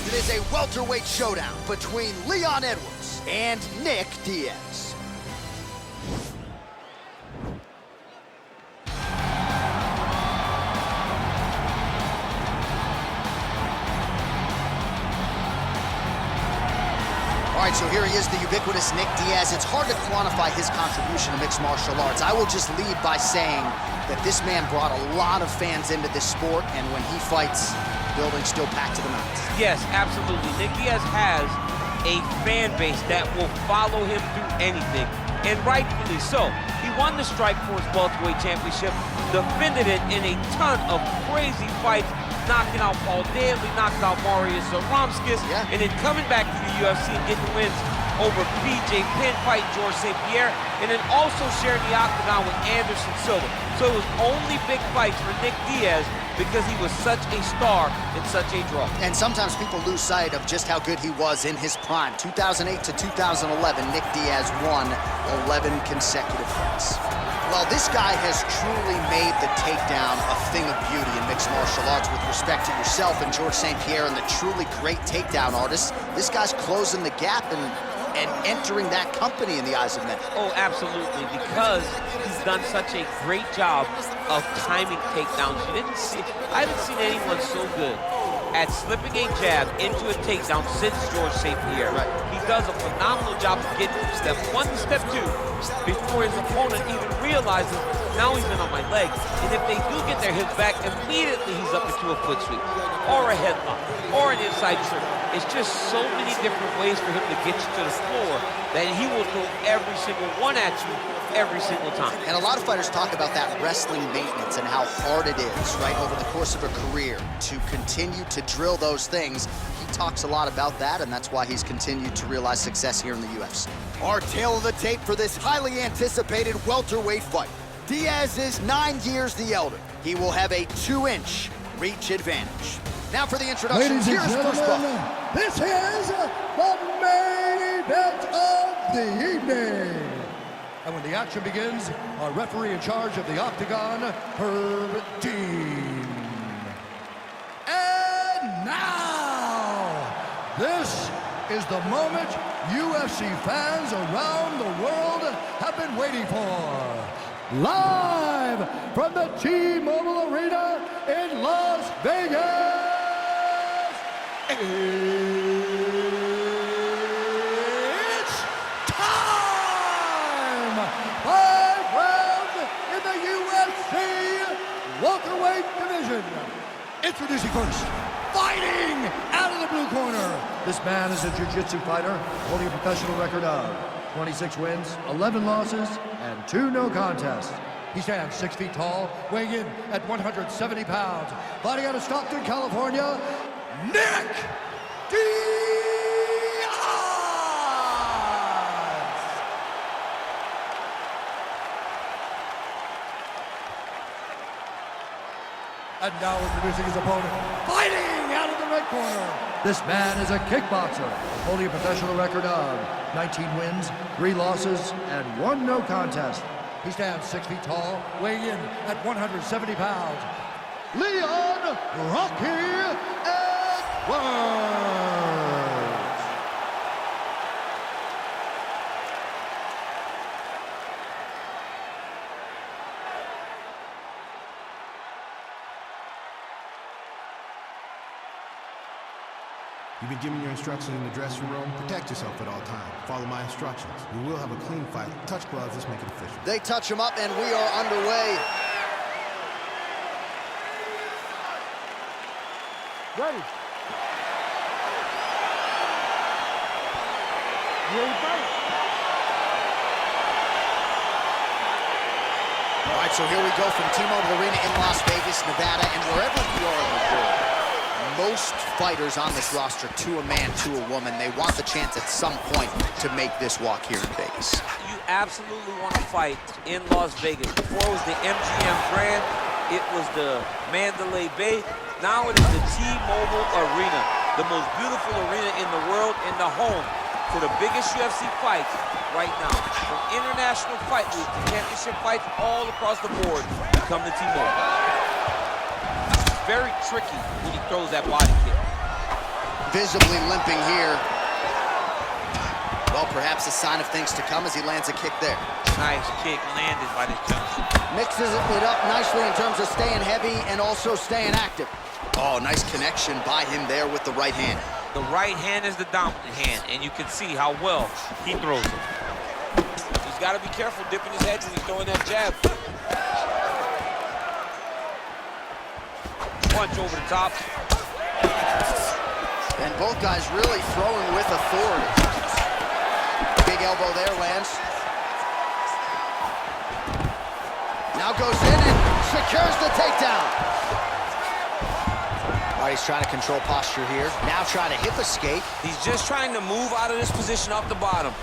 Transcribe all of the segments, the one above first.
It is a welterweight showdown between Leon Edwards and Nick Diaz. All right, so here he is, the ubiquitous Nick Diaz. It's hard to quantify his contribution to mixed martial arts. I will just lead by saying that this man brought a lot of fans into this sport, and when he fights, the building's still packed to the max. Yes, absolutely. Nick Diaz has a fan base that will follow him through anything, and rightfully so. He won the Strikeforce welterweight championship, defended it in a ton of crazy fights, knocking out Paul Daly, knocked out Marius Zaromskis, and then coming back to the UFC and getting wins over PJ Penn, fighting George St. Pierre, and then also sharing the octagon with Anderson Silva. So it was only big fights for Nick Diaz because he was such a star and such a draw. And sometimes people lose sight of just how good he was in his prime. 2008 to 2011, Nick Diaz won 11 consecutive fights. Well, this guy has truly made the takedown a thing of beauty in mixed martial arts. With respect to yourself and George St. Pierre and the truly great takedown artists, this guy's closing the gap and entering that company in the eyes of men. Oh, absolutely, because he's done such a great job of timing takedowns. I haven't seen anyone so good at slipping a jab into a takedown since George St. Pierre. Right. He does a phenomenal job of getting from step 1 to step 2 before his opponent even realizes now he's in on my leg. And if they do get their hips back, immediately he's up into a foot sweep or a headlock or an inside trip. It's just so many different ways for him to get you to the floor that he will throw every single one at you every single time. And a lot of fighters talk about that wrestling maintenance and how hard it is, right, over the course of a career to continue to drill those things. He talks a lot about that, and that's why he's continued to realize success here in the UFC. Our tale of the tape for this highly anticipated welterweight fight. Diaz is 9 years the elder. He will have a 2-inch reach advantage. Now for the introduction, ladies here's and first gentlemen, up. this is the main event of the evening. And when the action begins, our referee in charge of the octagon, Herb Dean. And now, this is the moment UFC fans around the world have been waiting for. Live from the T-Mobile Arena in Las Vegas. It's time! 5 rounds in the UFC welterweight division. Introducing first, fighting out of the blue corner. This man is a jiu-jitsu fighter holding a professional record of 26 wins, 11 losses, and 2 no contests. He stands 6 feet tall, weighing in at 170 pounds. Fighting out of Stockton, California, Nick Diaz! And now introducing his opponent, fighting out of the red corner. This man is a kickboxer, holding a professional record of 19 wins, 3 losses, and 1 no contest. He stands 6 feet tall, weighing in at 170 pounds. Leon Rocky Edwards. You've been given your instructions in the dressing room. Protect yourself at all times. Follow my instructions. We will have a clean fight. Touch gloves, let's make it official. They touch him up, and we are underway. Ready. You ready to fight? All right, so here we go from T-Mobile Arena in Las Vegas, Nevada, and wherever we are in the world, most fighters on this roster, to a man, to a woman, they want the chance at some point to make this walk here in Vegas. You absolutely want to fight in Las Vegas. Before it was the MGM Grand, it was the Mandalay Bay. Now it is the T-Mobile Arena, the most beautiful arena in the world and the home for the biggest UFC fights right now. From international fight leagues to championship fights all across the board, you come to T-Mobile. Very tricky when he throws that body kick. Visibly limping here. Well, perhaps a sign of things to come as he lands a kick there. Nice kick landed by this gentleman. Mixes it up nicely in terms of staying heavy and also staying active. Oh, nice connection by him there with the right hand. The right hand is the dominant hand, and you can see how well he throws it. He's got to be careful dipping his head when he's throwing that jab. Punch over the top. And both guys really throwing with authority. Big elbow there lands. Now goes in and secures the takedown. All right, he's trying to control posture here. Now trying to hip escape. He's just trying to move out of this position off the bottom.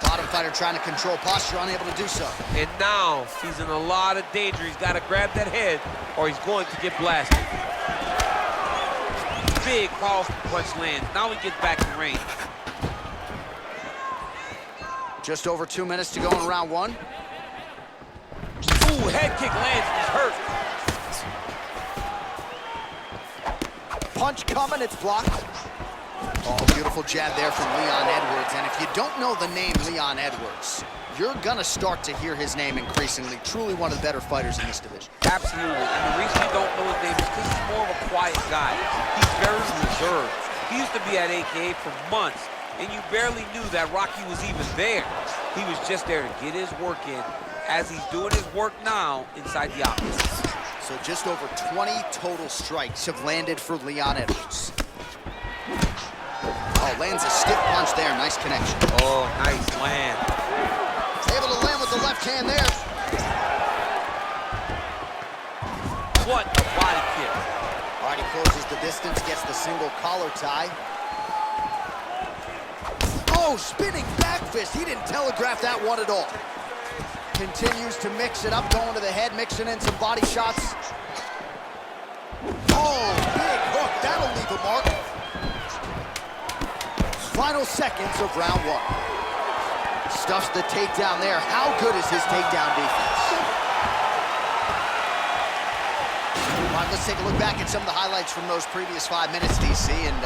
Bottom fighter trying to control posture, unable to do so. And now he's in a lot of danger. He's got to grab that head or he's going to get blasted. Big, powerful punch lands. Now he gets back in range. Just over 2 minutes to go in round one. Ooh, head kick lands. He's hurt. Punch coming, it's blocked. Oh, beautiful jab there from Leon Edwards. And if you don't know the name Leon Edwards, you're gonna start to hear his name increasingly. Truly one of the better fighters in this division. Absolutely. And the reason you don't know his name is because he's more of a quiet guy. He's very reserved. He used to be at AKA for months, and you barely knew that Rocky was even there. He was just there to get his work in, as he's doing his work now inside the octagon. So just over 20 total strikes have landed for Leon Edwards. Oh, lands a stiff punch there. Nice connection. Oh, nice land. Able to land with the left hand there. What a body kick. All right, he closes the distance, gets the single collar tie. Oh, spinning back fist. He didn't telegraph that one at all. Continues to mix it up, going to the head, mixing in some body shots. Oh, big hook. That'll leave a mark. Final seconds of round one. Stuffs the takedown there. How good is his takedown defense? All right, let's take a look back at some of the highlights from those previous 5 minutes, DC. And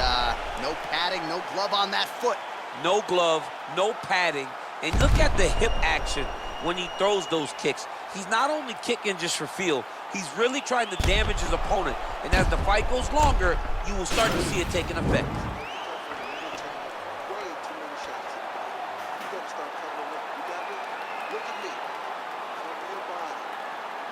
no padding, no glove on that foot. No glove, no padding. And look at the hip action when he throws those kicks. He's not only kicking just for feel, he's really trying to damage his opponent. And as the fight goes longer, you will start to see it taking effect.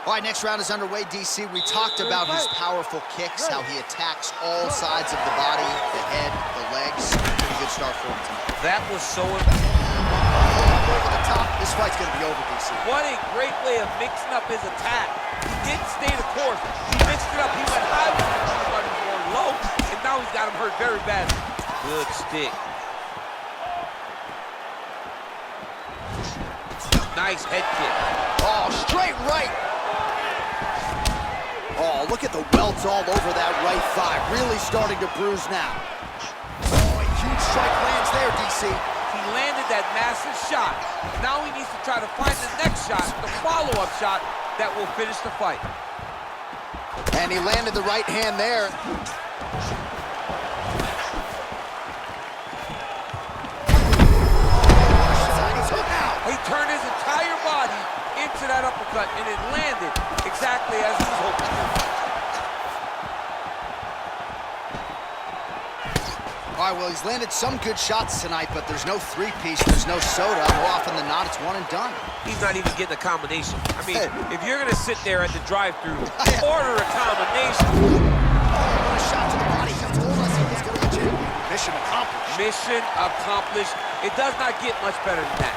All right, next round is underway, DC. We talked about his powerful kicks, how he attacks all sides of the body, the head, the legs. Pretty good start for him tonight. That was so Over the top. This fight's going to be over, DC. What a great way of mixing up his attack. He didn't stay the course. He mixed it up. He went high with it, started going low, and now he's got him hurt very badly. Good stick. Nice head kick. Oh, straight right. Oh, look at the welts all over that right thigh. Really starting to bruise now. Oh, a huge strike lands there, DC. He landed that massive shot. Now he needs to try to find the next shot, the follow-up shot that will finish the fight. And he landed the right hand there. He turned his entire body into that uppercut, and it landed exactly as he was hoping. All right, well, he's landed some good shots tonight, but there's no three-piece, there's no soda. More often than not, it's one and done. He's not even getting a combination. I mean, if you're going to sit there at the drive-thru, order a combination. What a shot to the body. He told us he was going to get you. Mission accomplished. Mission accomplished. It does not get much better than that.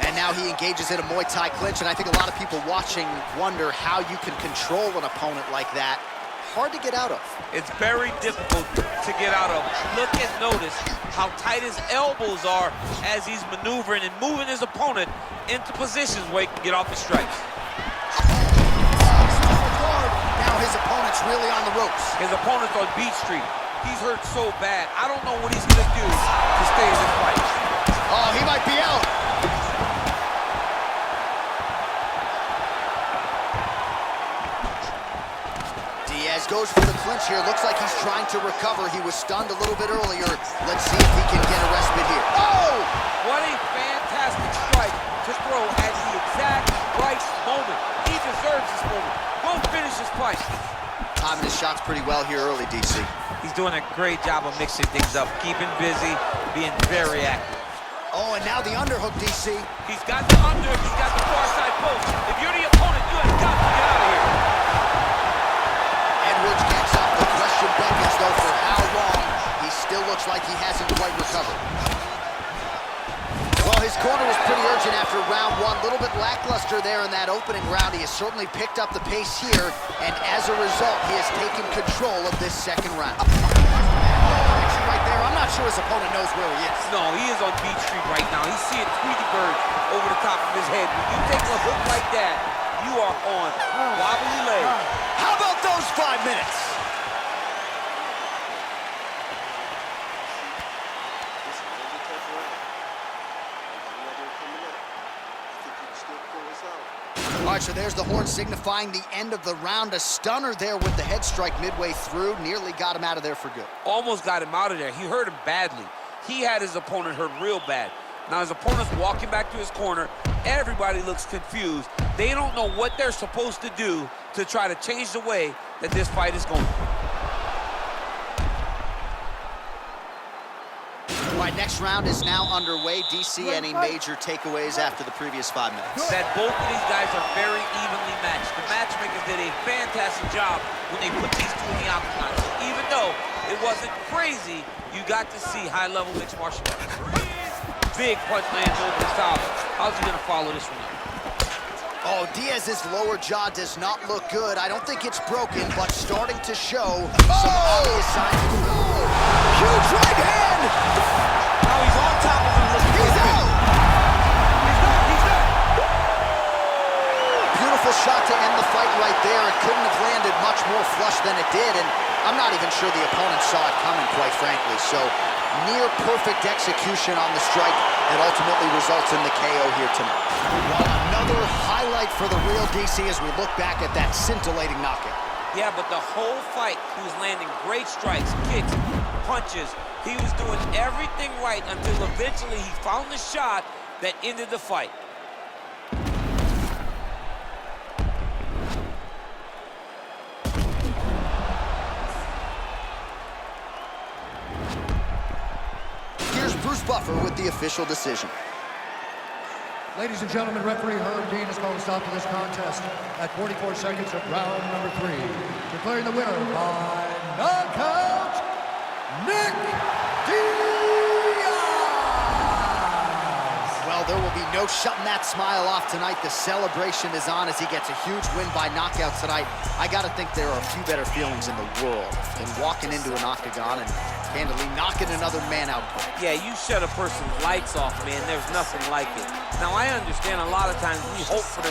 And now he engages in a Muay Thai clinch, and I think a lot of people watching wonder how you can control an opponent like that. Hard to get out of. It's very difficult to get out of. Look and notice how tight his elbows are as he's maneuvering and moving his opponent into positions where he can get off his strikes. Now his opponent's really on the ropes. His opponent's on Beach Street. He's hurt so bad. I don't know what he's gonna do to stay in this fight. Oh, he might be out. Diaz goes for the clinch here. Looks like he's trying to recover. He was stunned a little bit earlier. Let's see if he can get a respite here. Oh! What a fantastic strike to throw at the exact right moment. He deserves this moment. Go finish his fight. Timing his shots pretty well here early, DC. He's doing a great job of mixing things up, keeping busy, being very active. Oh, and now the underhook, DC. He's got the underhook, he's got the far side post. If you're the opponent, you have got to get out of here. Edwards gets up. The question beckons, though, for how long. He still looks like he hasn't quite recovered. Well, his corner was pretty urgent after round one. A little bit lackluster there in that opening round. He has certainly picked up the pace here, and as a result, he has taken control of this second round. Right there, I'm not sure his opponent knows where he is. No, he is on Beach Street right now. He's seeing Tweety Bird over the top of his head. When you take a hook like that, you are on wobbly legs. How about those 5 minutes? All right, so there's the horn signifying the end of the round. A stunner there with the head strike midway through. Nearly got him out of there for good. Almost got him out of there. He hurt him badly. He had his opponent hurt real bad. Now his opponent's walking back to his corner. Everybody looks confused. They don't know what they're supposed to do to try to change the way that this fight is going. All right, next round is now underway. DC, any major takeaways after the previous 5 minutes? That both of these guys are very evenly matched. The matchmakers did a fantastic job when they put these two in the octagon. Even though it wasn't crazy, you got to see high-level mixed martial arts. Big punch lands over the top. How's he gonna follow this one up? Oh, Diaz's lower jaw does not look good. I don't think it's broken, but starting to show some obvious signs. Huge right hand! Now he's on top of him. He's out! He's out! Beautiful shot to end the fight right there. It couldn't have landed much more flush than it did, and I'm not even sure the opponent saw it coming, quite frankly. So, near perfect execution on the strike that ultimately results in the KO here tonight. Well, another highlight for the real DC as we look back at that scintillating knockout. Yeah, but the whole fight, he was landing great strikes, kicks, punches. He was doing everything right until eventually he found the shot that ended the fight. Here's Bruce Buffer with the official decision. Ladies and gentlemen, referee Herb Dean has called a stop to this contest at 44 seconds of round number 3. Declaring the winner by knockout, Nick Diaz! Well, there will be no shutting that smile off tonight. The celebration is on as he gets a huge win by knockout tonight. I got to think there are a few better feelings in the world than walking into an octagon and handily knocking another man out. Yeah, you shut a person's lights off, man. There's nothing like it. Now, I understand a lot of times we hope for them